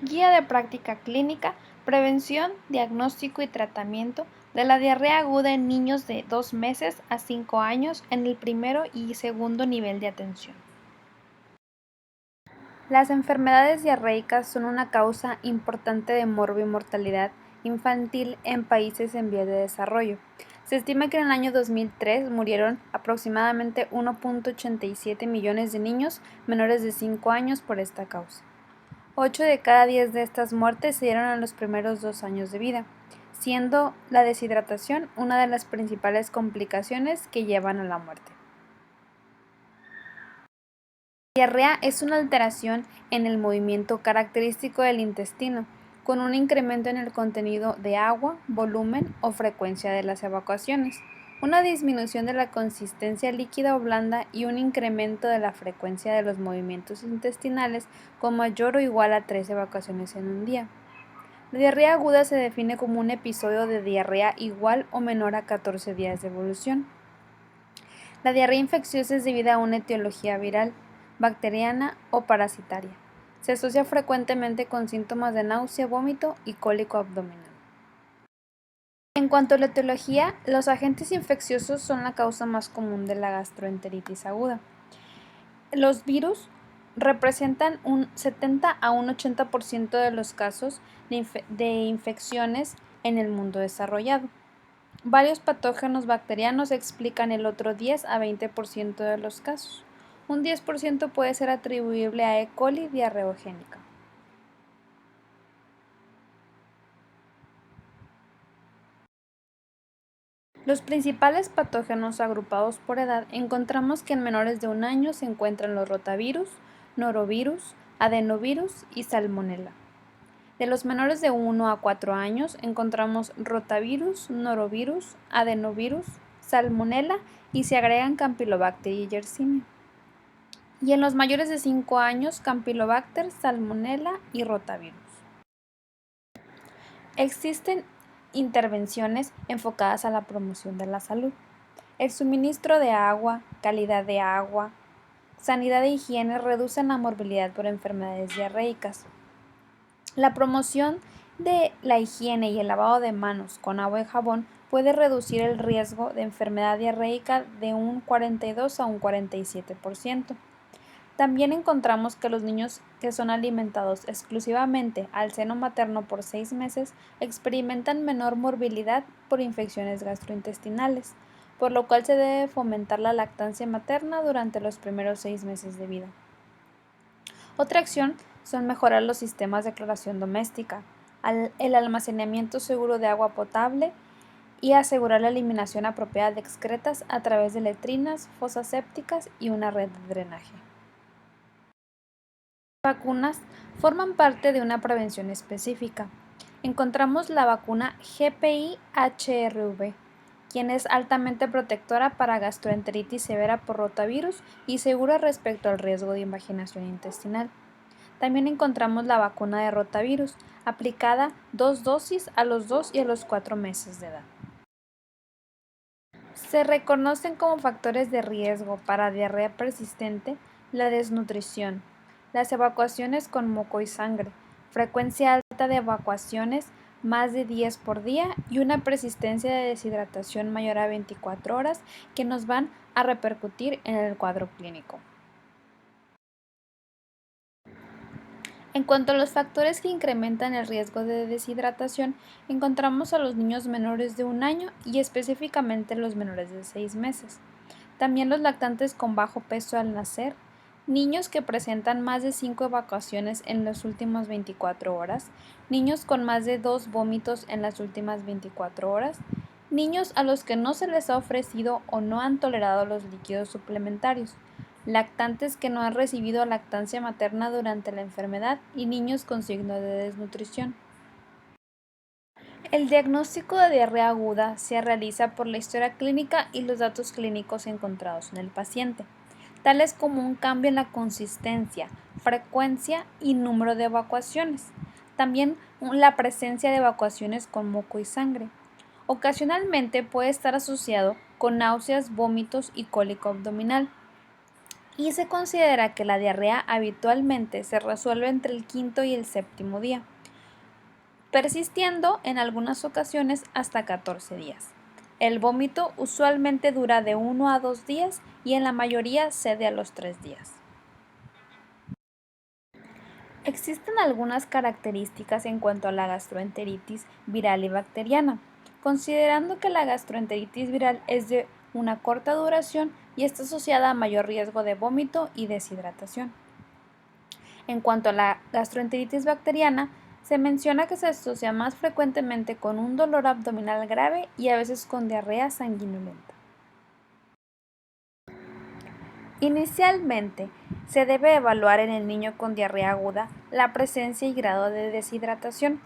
Guía de práctica clínica, prevención, diagnóstico y tratamiento de la diarrea aguda en niños de 2 meses a 5 años en el primero y segundo nivel de atención. Las enfermedades diarreicas son una causa importante de mortalidad infantil en países en vías de desarrollo. Se estima que en el año 2003 murieron aproximadamente 1.87 millones de niños menores de 5 años por esta causa. 8 de cada 10 de estas muertes se dieron en los primeros 2 años de vida, siendo la deshidratación una de las principales complicaciones que llevan a la muerte. La diarrea es una alteración en el movimiento característico del intestino, con un incremento en el contenido de agua, volumen o frecuencia de las evacuaciones, una disminución de la consistencia líquida o blanda y un incremento de la frecuencia de los movimientos intestinales con mayor o igual a 3 evacuaciones en un día. La diarrea aguda se define como un episodio de diarrea igual o menor a 14 días de evolución. La diarrea infecciosa es debida a una etiología viral, bacteriana o parasitaria. Se asocia frecuentemente con síntomas de náusea, vómito y cólico abdominal. En cuanto a la etiología, los agentes infecciosos son la causa más común de la gastroenteritis aguda. Los virus representan un 70 a un 80% de los casos de infecciones en el mundo desarrollado. Varios patógenos bacterianos explican el otro 10 a 20% de los casos. Un 10% puede ser atribuible a E. coli diarreogénica. Los principales patógenos agrupados por edad encontramos que en menores de 1 año se encuentran los rotavirus, norovirus, adenovirus y salmonella. De los menores de 1 a 4 años encontramos rotavirus, norovirus, adenovirus, salmonella y se agregan Campylobacter y Yersinia. Y en los mayores de 5 años Campylobacter, salmonella y rotavirus. Existen intervenciones enfocadas a la promoción de la salud. El suministro de agua, calidad de agua, sanidad e higiene reducen la morbilidad por enfermedades diarreicas. La promoción de la higiene y el lavado de manos con agua y jabón puede reducir el riesgo de enfermedad diarreica de un 42 a un 47%. También encontramos que los niños que son alimentados exclusivamente al seno materno por 6 meses experimentan menor morbilidad por infecciones gastrointestinales, por lo cual se debe fomentar la lactancia materna durante los primeros 6 meses de vida. Otra acción son mejorar los sistemas de cloración doméstica, el almacenamiento seguro de agua potable y asegurar la eliminación apropiada de excretas a través de letrinas, fosas sépticas y una red de drenaje. Las vacunas forman parte de una prevención específica. Encontramos la vacuna GPI-HRV, quien es altamente protectora para gastroenteritis severa por rotavirus y segura respecto al riesgo de invaginación intestinal. También encontramos la vacuna de rotavirus, aplicada 2 dosis a los 2 y a los 4 meses de edad. Se reconocen como factores de riesgo para diarrea persistente la desnutrición, las evacuaciones con moco y sangre, frecuencia alta de evacuaciones más de 10 por día y una persistencia de deshidratación mayor a 24 horas que nos van a repercutir en el cuadro clínico. En cuanto a los factores que incrementan el riesgo de deshidratación, encontramos a los niños menores de 1 año y específicamente los menores de 6 meses. También los lactantes con bajo peso al nacer, niños que presentan más de 5 evacuaciones en las últimas 24 horas, niños con más de 2 vómitos en las últimas 24 horas, niños a los que no se les ha ofrecido o no han tolerado los líquidos suplementarios, lactantes que no han recibido lactancia materna durante la enfermedad y niños con signos de desnutrición. El diagnóstico de diarrea aguda se realiza por la historia clínica y los datos clínicos encontrados en el paciente, tales como un cambio en la consistencia, frecuencia y número de evacuaciones. También la presencia de evacuaciones con moco y sangre. Ocasionalmente puede estar asociado con náuseas, vómitos y cólico abdominal. y se considera que la diarrea habitualmente se resuelve entre el quinto y el séptimo día, persistiendo en algunas ocasiones hasta 14 días. El vómito usualmente dura de 1 a 2 días y en la mayoría cede a los 3 días. Existen algunas características en cuanto a la gastroenteritis viral y bacteriana, considerando que la gastroenteritis viral es de una corta duración y está asociada a mayor riesgo de vómito y deshidratación. En cuanto a la gastroenteritis bacteriana, se menciona que se asocia más frecuentemente con un dolor abdominal grave y a veces con diarrea sanguinolenta. Inicialmente, se debe evaluar en el niño con diarrea aguda la presencia y grado de deshidratación,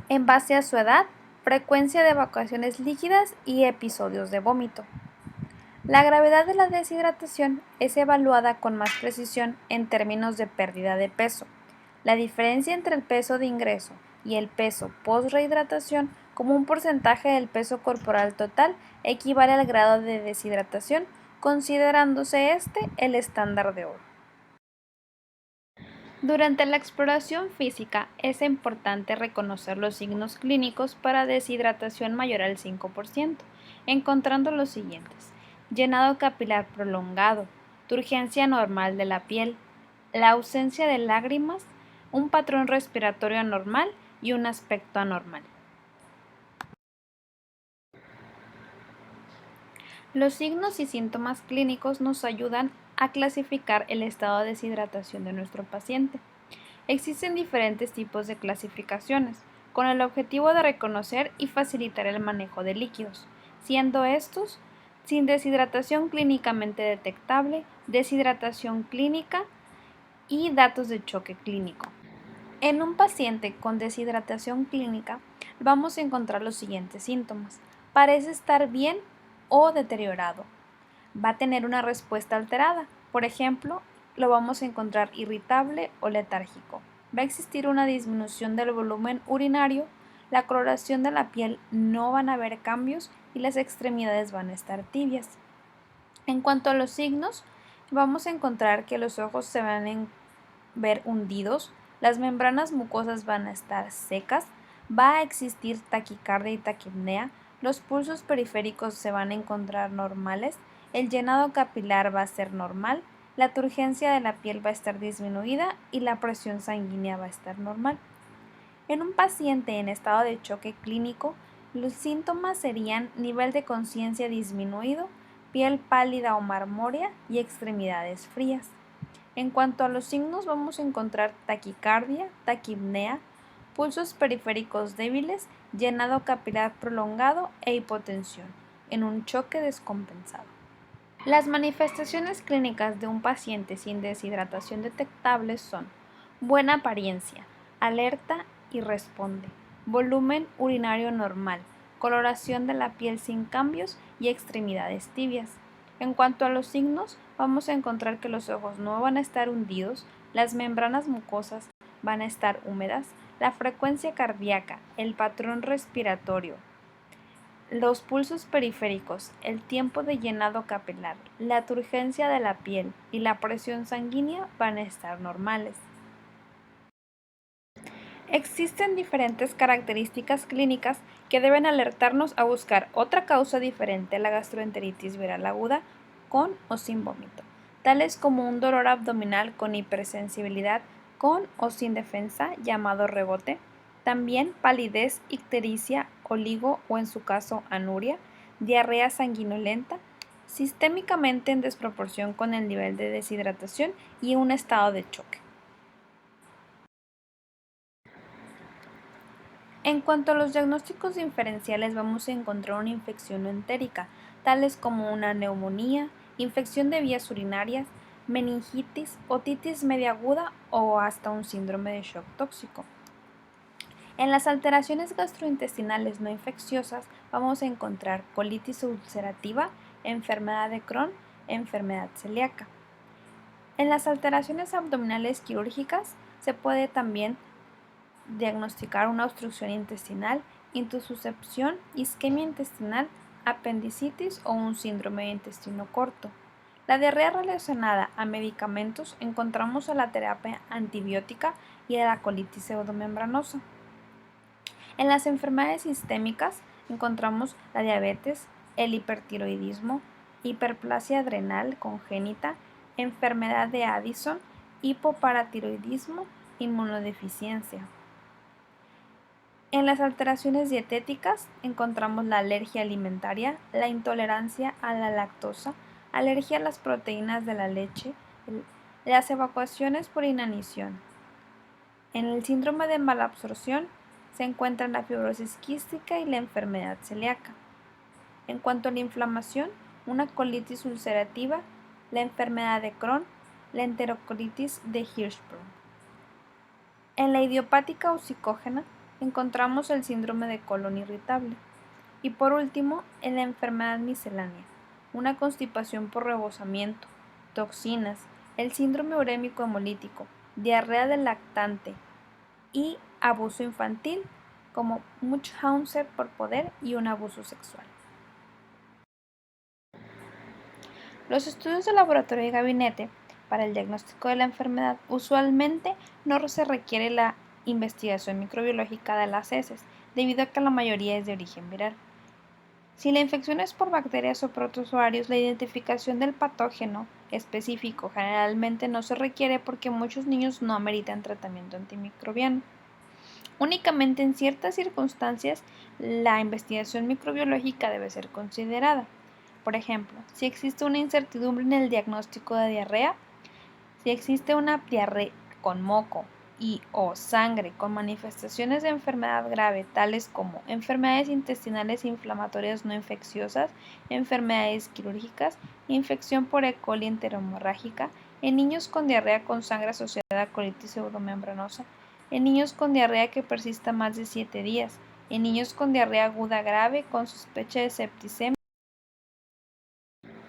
en base a su edad, frecuencia de evacuaciones líquidas y episodios de vómito. La gravedad de la deshidratación es evaluada con más precisión en términos de pérdida de peso. La diferencia entre el peso de ingreso y el peso post-rehidratación como un porcentaje del peso corporal total equivale al grado de deshidratación, considerándose este el estándar de oro. Durante la exploración física es importante reconocer los signos clínicos para deshidratación mayor al 5%, encontrando los siguientes: llenado capilar prolongado, turgencia normal de la piel, la ausencia de lágrimas, un patrón respiratorio anormal y un aspecto anormal. Los signos y síntomas clínicos nos ayudan a clasificar el estado de deshidratación de nuestro paciente. Existen diferentes tipos de clasificaciones, con el objetivo de reconocer y facilitar el manejo de líquidos, siendo estos sin deshidratación clínicamente detectable, deshidratación clínica y datos de choque clínico. En un paciente con deshidratación clínica vamos a encontrar los siguientes síntomas: parece estar bien o deteriorado, va a tener una respuesta alterada, por ejemplo, lo vamos a encontrar irritable o letárgico. Va a existir una disminución del volumen urinario, la coloración de la piel no van a haber cambios y las extremidades van a estar tibias. En cuanto a los signos, vamos a encontrar que los ojos se van a ver hundidos, las membranas mucosas van a estar secas, va a existir taquicardia y taquipnea, los pulsos periféricos se van a encontrar normales, el llenado capilar va a ser normal, la turgencia de la piel va a estar disminuida y la presión sanguínea va a estar normal. En un paciente en estado de choque clínico, los síntomas serían nivel de conciencia disminuido, piel pálida o marmórea y extremidades frías. En cuanto a los signos, vamos a encontrar taquicardia, taquipnea, pulsos periféricos débiles, llenado capilar prolongado e hipotensión, en un choque descompensado. Las manifestaciones clínicas de un paciente sin deshidratación detectable son: buena apariencia, alerta y responde, volumen urinario normal, coloración de la piel sin cambios y extremidades tibias. En cuanto a los signos, vamos a encontrar que los ojos no van a estar hundidos, las membranas mucosas van a estar húmedas, la frecuencia cardíaca, el patrón respiratorio, los pulsos periféricos, el tiempo de llenado capilar, la turgencia de la piel y la presión sanguínea van a estar normales. Existen diferentes características clínicas que deben alertarnos a buscar otra causa diferente a la gastroenteritis viral aguda con o sin vómito, tales como un dolor abdominal con hipersensibilidad con o sin defensa llamado rebote, también palidez, ictericia, oligo o en su caso anuria, diarrea sanguinolenta, sistémicamente en desproporción con el nivel de deshidratación y un estado de choque. En cuanto a los diagnósticos diferenciales, vamos a encontrar una infección no entérica, tales como una neumonía, infección de vías urinarias, meningitis, otitis media aguda o hasta un síndrome de shock tóxico. En las alteraciones gastrointestinales no infecciosas vamos a encontrar colitis ulcerativa, enfermedad de Crohn, enfermedad celíaca. En las alteraciones abdominales quirúrgicas se puede también diagnosticar una obstrucción intestinal, intususcepción, isquemia intestinal, apendicitis o un síndrome de intestino corto. La diarrea relacionada a medicamentos encontramos a la terapia antibiótica y a la colitis pseudomembranosa. En las enfermedades sistémicas encontramos la diabetes, el hipertiroidismo, hiperplasia adrenal congénita, enfermedad de Addison, hipoparatiroidismo, inmunodeficiencia. En las alteraciones dietéticas encontramos la alergia alimentaria, la intolerancia a la lactosa, alergia a las proteínas de la leche, las evacuaciones por inanición. En el síndrome de malabsorción se encuentran la fibrosis quística y la enfermedad celíaca. En cuanto a la inflamación, una colitis ulcerativa, la enfermedad de Crohn, la enterocolitis de Hirschsprung. En la idiopática o psicógena encontramos el síndrome de colon irritable. Y por último, en la enfermedad miscelánea, una constipación por rebosamiento, toxinas, el síndrome urémico hemolítico, diarrea del lactante y abuso infantil, como Munchausen por poder y un abuso sexual. Los estudios de laboratorio y gabinete para el diagnóstico de la enfermedad usualmente no se requiere la investigación microbiológica de las heces, debido a que la mayoría es de origen viral. Si la infección es por bacterias o protozoarios, la identificación del patógeno específico generalmente no se requiere porque muchos niños no ameritan tratamiento antimicrobiano. Únicamente en ciertas circunstancias la investigación microbiológica debe ser considerada. Por ejemplo, si existe una incertidumbre en el diagnóstico de diarrea, si existe una diarrea con moco y o sangre con manifestaciones de enfermedad grave tales como enfermedades intestinales inflamatorias no infecciosas, enfermedades quirúrgicas, infección por E. coli enterohemorrágica, en niños con diarrea con sangre asociada a colitis pseudomembranosa, en niños con diarrea que persista más de 7 días, en niños con diarrea aguda grave con sospecha de septicemia.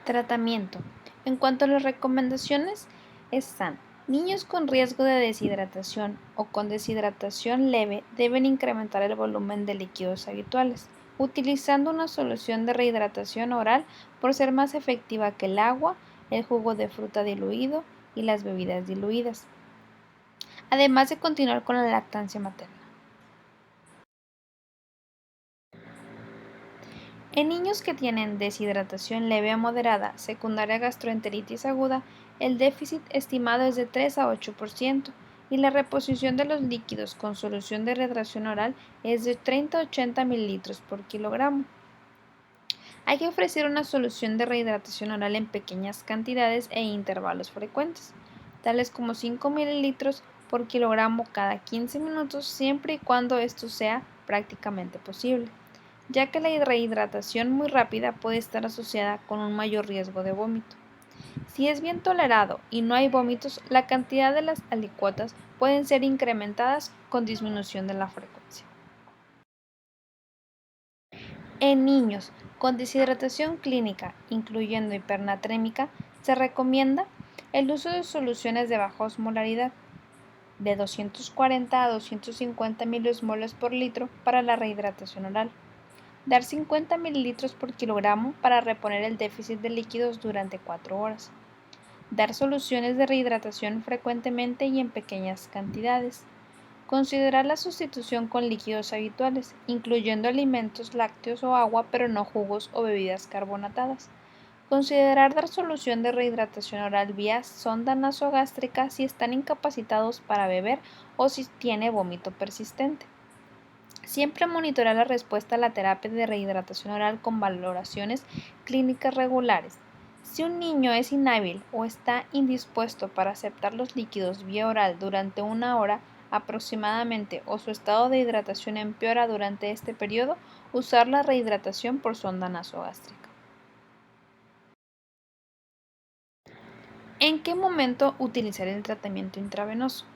Tratamiento. En cuanto a las recomendaciones, están: niños con riesgo de deshidratación o con deshidratación leve deben incrementar el volumen de líquidos habituales, utilizando una solución de rehidratación oral por ser más efectiva que el agua, el jugo de fruta diluido y las bebidas diluidas, además de continuar con la lactancia materna. En niños que tienen deshidratación leve a moderada secundaria a gastroenteritis aguda, el déficit estimado es de 3 a 8% y la reposición de los líquidos con solución de rehidratación oral es de 30 a 80 mililitros por kilogramo. Hay que ofrecer una solución de rehidratación oral en pequeñas cantidades e intervalos frecuentes, tales como 5 mililitros por kilogramo cada 15 minutos, siempre y cuando esto sea prácticamente posible, ya que la rehidratación muy rápida puede estar asociada con un mayor riesgo de vómito. Si es bien tolerado y no hay vómitos, la cantidad de las alicuotas pueden ser incrementadas con disminución de la frecuencia. En niños con deshidratación clínica, incluyendo hipernatrémica, se recomienda el uso de soluciones de baja osmolaridad, de 240 a 250 miliosmoles por litro para la rehidratación oral. Dar 50 mililitros por kilogramo para reponer el déficit de líquidos durante 4 horas. Dar soluciones de rehidratación frecuentemente y en pequeñas cantidades. Considerar la sustitución con líquidos habituales, incluyendo alimentos lácteos o agua, pero no jugos o bebidas carbonatadas. Considerar dar solución de rehidratación oral vía sonda nasogástrica si están incapacitados para beber o si tiene vómito persistente. Siempre monitorear la respuesta a la terapia de rehidratación oral con valoraciones clínicas regulares. Si un niño es inhábil o está indispuesto para aceptar los líquidos vía oral durante 1 hora aproximadamente o su estado de hidratación empeora durante este periodo, usar la rehidratación por sonda nasogástrica. ¿En qué momento utilizar el tratamiento intravenoso?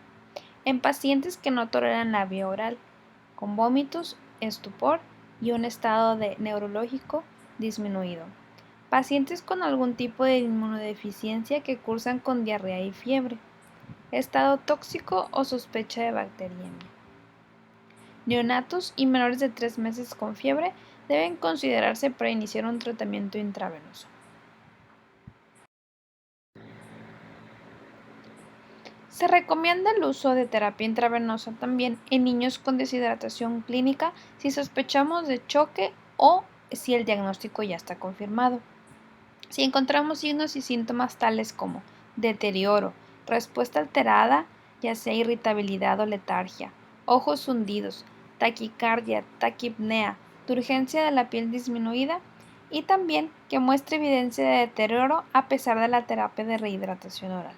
En pacientes que no toleran la vía oral, con vómitos, estupor y un estado neurológico disminuido. Pacientes con algún tipo de inmunodeficiencia que cursan con diarrea y fiebre. Estado tóxico o sospecha de bacteriemia. Neonatos y menores de 3 meses con fiebre deben considerarse para iniciar un tratamiento intravenoso. Se recomienda el uso de terapia intravenosa también en niños con deshidratación clínica si sospechamos de choque o si el diagnóstico ya está confirmado. Si encontramos signos y síntomas tales como deterioro, respuesta alterada, ya sea irritabilidad o letargia, ojos hundidos, taquicardia, taquipnea, turgencia de la piel disminuida y también que muestre evidencia de deterioro a pesar de la terapia de rehidratación oral.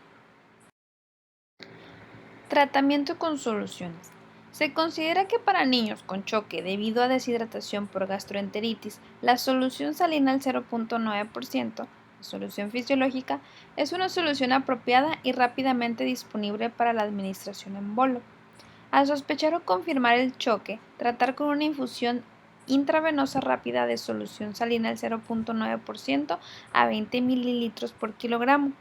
Tratamiento con soluciones. Se considera que para niños con choque debido a deshidratación por gastroenteritis, la solución salina al 0.9%, solución fisiológica, es una solución apropiada y rápidamente disponible para la administración en bolo. Al sospechar o confirmar el choque, tratar con una infusión intravenosa rápida de solución salina al 0.9% a 20 ml por kilogramo.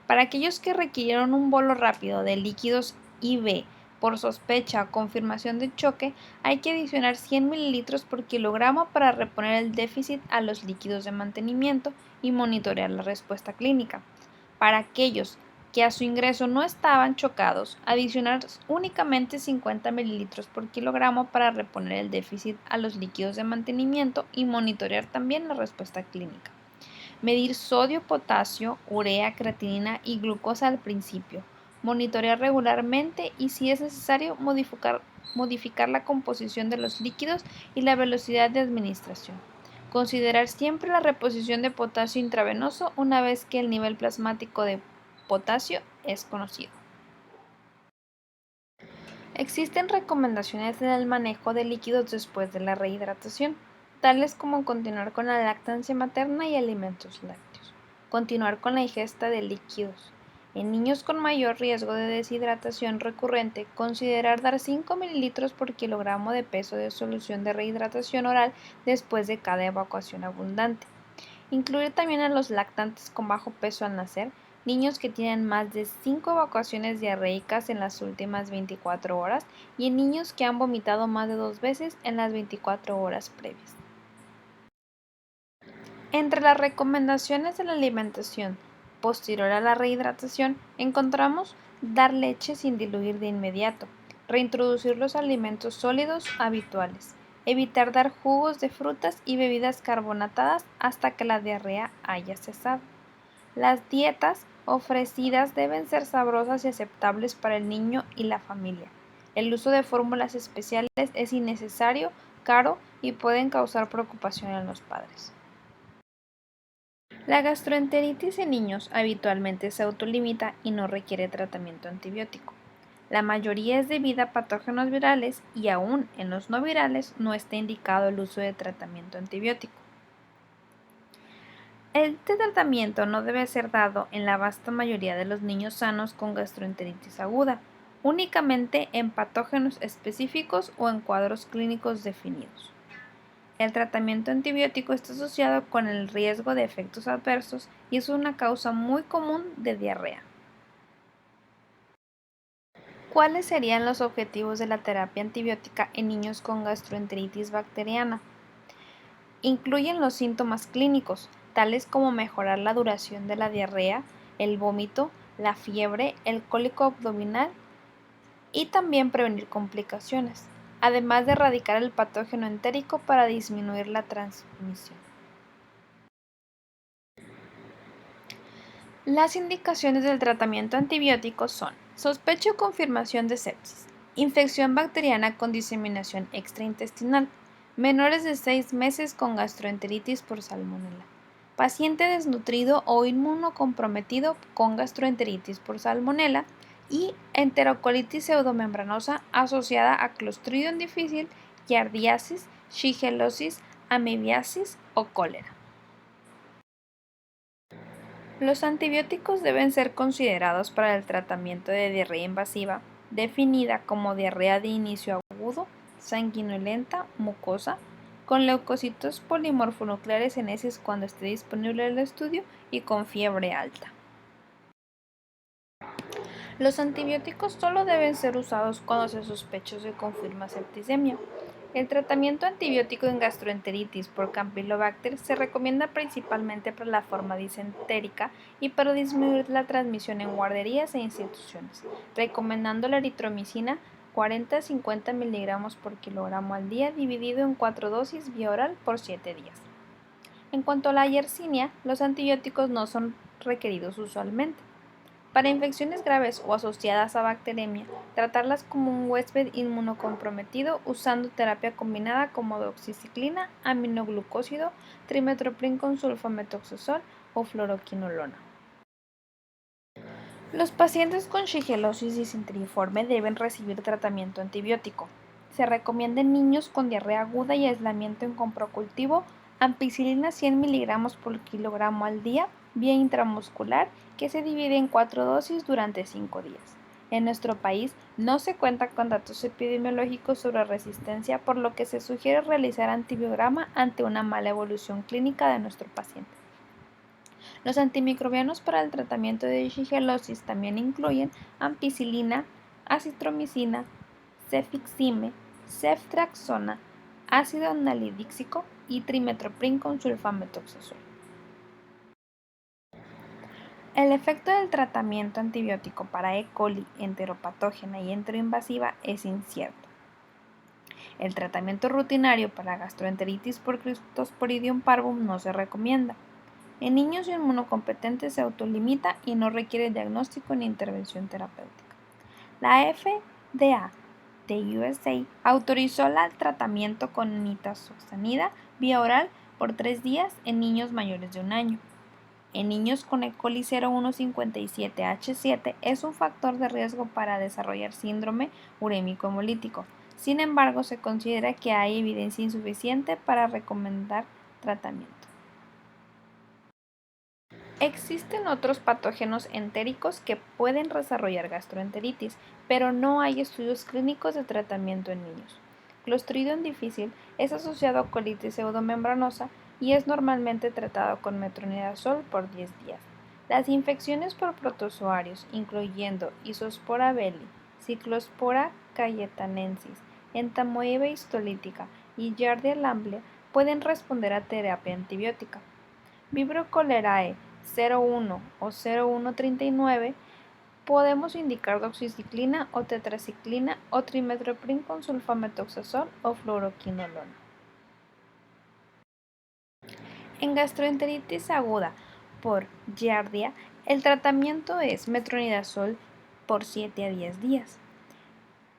Para aquellos que requirieron un bolo rápido de líquidos IV por sospecha o confirmación de choque, hay que adicionar 100 ml por kilogramo para reponer el déficit a los líquidos de mantenimiento y monitorear la respuesta clínica. Para aquellos que a su ingreso no estaban chocados, adicionar únicamente 50 ml por kilogramo para reponer el déficit a los líquidos de mantenimiento y monitorear también la respuesta clínica. Medir sodio, potasio, urea, creatinina y glucosa al principio. Monitorear regularmente y, si es necesario, modificar la composición de los líquidos y la velocidad de administración. Considerar siempre la reposición de potasio intravenoso una vez que el nivel plasmático de potasio es conocido. Existen recomendaciones en el manejo de líquidos después de la rehidratación, tales como continuar con la lactancia materna y alimentos lácteos, continuar con la ingesta de líquidos. En niños con mayor riesgo de deshidratación recurrente, considerar dar 5 ml por kilogramo de peso de solución de rehidratación oral después de cada evacuación abundante. Incluir también a los lactantes con bajo peso al nacer, niños que tienen más de 5 evacuaciones diarreicas en las últimas 24 horas y en niños que han vomitado más de 2 veces en las 24 horas previas. Entre las recomendaciones de la alimentación posterior a la rehidratación encontramos dar leche sin diluir de inmediato, reintroducir los alimentos sólidos habituales, evitar dar jugos de frutas y bebidas carbonatadas hasta que la diarrea haya cesado. Las dietas ofrecidas deben ser sabrosas y aceptables para el niño y la familia. El uso de fórmulas especiales es innecesario, caro y pueden causar preocupación en los padres. La gastroenteritis en niños habitualmente se autolimita y no requiere tratamiento antibiótico. La mayoría es debida a patógenos virales y aún en los no virales no está indicado el uso de tratamiento antibiótico. Este tratamiento no debe ser dado en la vasta mayoría de los niños sanos con gastroenteritis aguda, únicamente en patógenos específicos o en cuadros clínicos definidos. El tratamiento antibiótico está asociado con el riesgo de efectos adversos y es una causa muy común de diarrea. ¿Cuáles serían los objetivos de la terapia antibiótica en niños con gastroenteritis bacteriana? Incluyen los síntomas clínicos, tales como mejorar la duración de la diarrea, el vómito, la fiebre, el cólico abdominal y también prevenir complicaciones, además de erradicar el patógeno entérico para disminuir la transmisión. Las indicaciones del tratamiento antibiótico son: sospecha o confirmación de sepsis, infección bacteriana con diseminación extraintestinal, menores de 6 meses con gastroenteritis por salmonela, paciente desnutrido o inmunocomprometido con gastroenteritis por salmonela y enterocolitis pseudomembranosa asociada a Clostridium difficile, giardiasis, shigellosis, amebiasis o cólera. Los antibióticos deben ser considerados para el tratamiento de diarrea invasiva, definida como diarrea de inicio agudo, sanguinolenta, mucosa, con leucocitos polimorfonucleares en heces cuando esté disponible el estudio y con fiebre alta. Los antibióticos solo deben ser usados cuando se sospecha o se confirma septicemia. El tratamiento antibiótico en gastroenteritis por Campylobacter se recomienda principalmente para la forma disentérica y para disminuir la transmisión en guarderías e instituciones, recomendando la eritromicina 40 a 50 miligramos por kilogramo al día dividido en 4 dosis vía oral por 7 días. En cuanto a la Yersinia, los antibióticos no son requeridos usualmente. Para infecciones graves o asociadas a bacteremia, tratarlas como un huésped inmunocomprometido usando terapia combinada como doxiciclina, aminoglucósido, trimethoprim con sulfametoxazol o fluoroquinolona. Los pacientes con shigellosis disentériforme deben recibir tratamiento antibiótico. Se recomienda en niños con diarrea aguda y aislamiento en comprocultivo ampicilina 100 miligramos por kilogramo al día vía intramuscular que se divide en 4 dosis durante 5 días. En nuestro país no se cuenta con datos epidemiológicos sobre resistencia, por lo que se sugiere realizar antibiograma ante una mala evolución clínica de nuestro paciente. Los antimicrobianos para el tratamiento de shigellosis también incluyen ampicilina, acitromicina, cefixime, ceftriaxona, ácido nalidíxico y trimethoprim con sulfametoxazol. El efecto del tratamiento antibiótico para E. coli enteropatógena y enteroinvasiva es incierto. El tratamiento rutinario para gastroenteritis por Cryptosporidium parvum no se recomienda. En niños inmunocompetentes se autolimita y no requiere diagnóstico ni intervención terapéutica. La FDA de USA autorizó el tratamiento con nitazoxanida vía oral por 3 días en niños mayores de 1 año. En niños con E. coli 0157H7 es un factor de riesgo para desarrollar síndrome urémico hemolítico. Sin embargo, se considera que hay evidencia insuficiente para recomendar tratamiento. Existen otros patógenos entéricos que pueden desarrollar gastroenteritis, pero no hay estudios clínicos de tratamiento en niños. Clostridium difficile es asociado a colitis pseudomembranosa y es normalmente tratado con metronidazol por 10 días. Las infecciones por protozoarios, incluyendo Isospora belli, Cyclospora cayetanensis, Entamoeba histolítica y Giardia lamblia, pueden responder a terapia antibiótica. Vibrio cholerae 01 o 0139 podemos indicar doxiciclina o tetraciclina o trimethoprim con sulfametoxazol o fluoroquinolona. En gastroenteritis aguda por Giardia, el tratamiento es metronidazol por 7 a 10 días.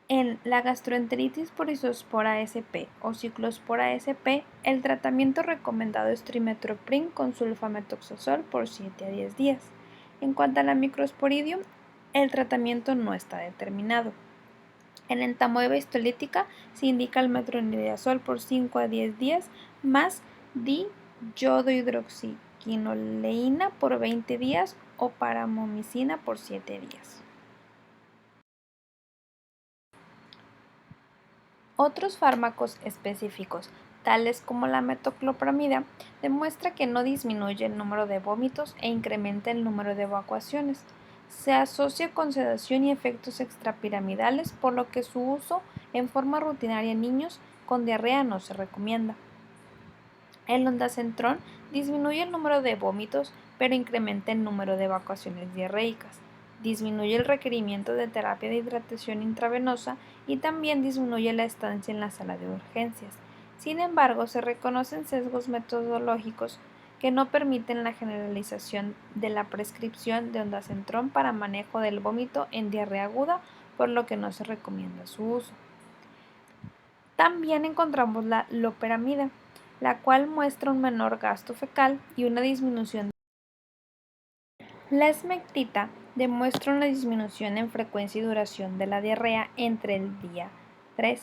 En la gastroenteritis por Isospora sp o Cyclospora sp, el tratamiento recomendado es trimethoprim con sulfametoxazol por 7 a 10 días. En cuanto a la Microsporidium, el tratamiento no está determinado. En entamoeba histolítica se indica el metronidazol por 5 a 10 días más diyodihidroxiquinoleína por 20 días o paramomicina por 7 días. Otros fármacos específicos, tales como la metoclopramida, demuestra que no disminuye el número de vómitos e incrementa el número de evacuaciones. Se asocia con sedación y efectos extrapiramidales, por lo que su uso en forma rutinaria en niños con diarrea no se recomienda. El ondansetron disminuye el número de vómitos, pero incrementa el número de evacuaciones diarreicas. Disminuye el requerimiento de terapia de hidratación intravenosa y también disminuye la estancia en la sala de urgencias. Sin embargo, se reconocen sesgos metodológicos que no permiten la generalización de la prescripción de ondansetron para manejo del vómito en diarrea aguda, por lo que no se recomienda su uso. También encontramos la loperamida, la cual muestra un menor gasto fecal y una disminución. La esmectita demuestra una disminución en frecuencia y duración de la diarrea entre el día 3.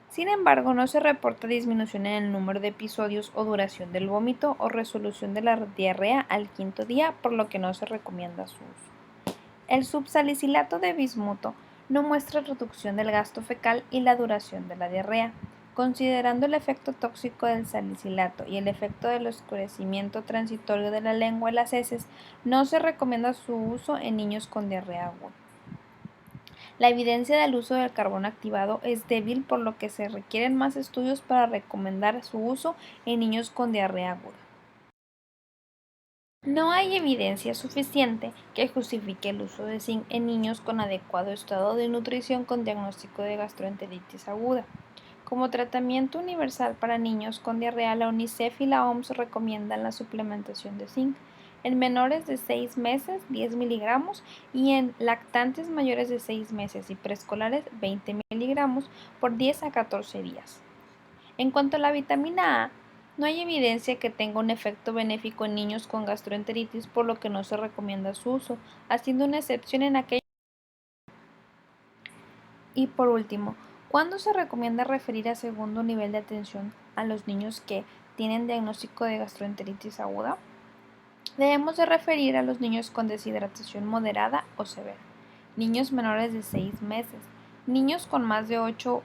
Sin embargo, no se reporta disminución en el número de episodios o duración del vómito o resolución de la diarrea al 5.º día, por lo que no se recomienda su uso. El subsalicilato de bismuto no muestra reducción del gasto fecal y la duración de la diarrea. Considerando el efecto tóxico del salicilato y el efecto del oscurecimiento transitorio de la lengua y las heces, no se recomienda su uso en niños con diarrea aguda. La evidencia del uso del carbón activado es débil, por lo que se requieren más estudios para recomendar su uso en niños con diarrea aguda. No hay evidencia suficiente que justifique el uso de zinc en niños con adecuado estado de nutrición con diagnóstico de gastroenteritis aguda. Como tratamiento universal para niños con diarrea, la UNICEF y la OMS recomiendan la suplementación de zinc en menores de 6 meses 10 miligramos y en lactantes mayores de 6 meses y preescolares 20 miligramos por 10 a 14 días. En cuanto a la vitamina A, no hay evidencia que tenga un efecto benéfico en niños con gastroenteritis, por lo que no se recomienda su uso, haciendo una excepción en aquellos. Y por último, ¿cuándo se recomienda referir a segundo nivel de atención a los niños que tienen diagnóstico de gastroenteritis aguda? Debemos de referir a los niños con deshidratación moderada o severa, niños menores de 6 meses, niños con más de 8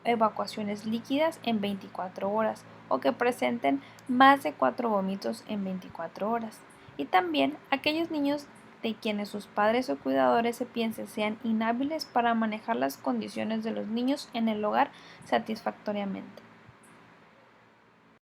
evacuaciones líquidas en 24 horas o que presenten más de 4 vómitos en 24 horas. Y también aquellos niños de quienes sus padres o cuidadores se piense sean inhábiles para manejar las condiciones de los niños en el hogar satisfactoriamente.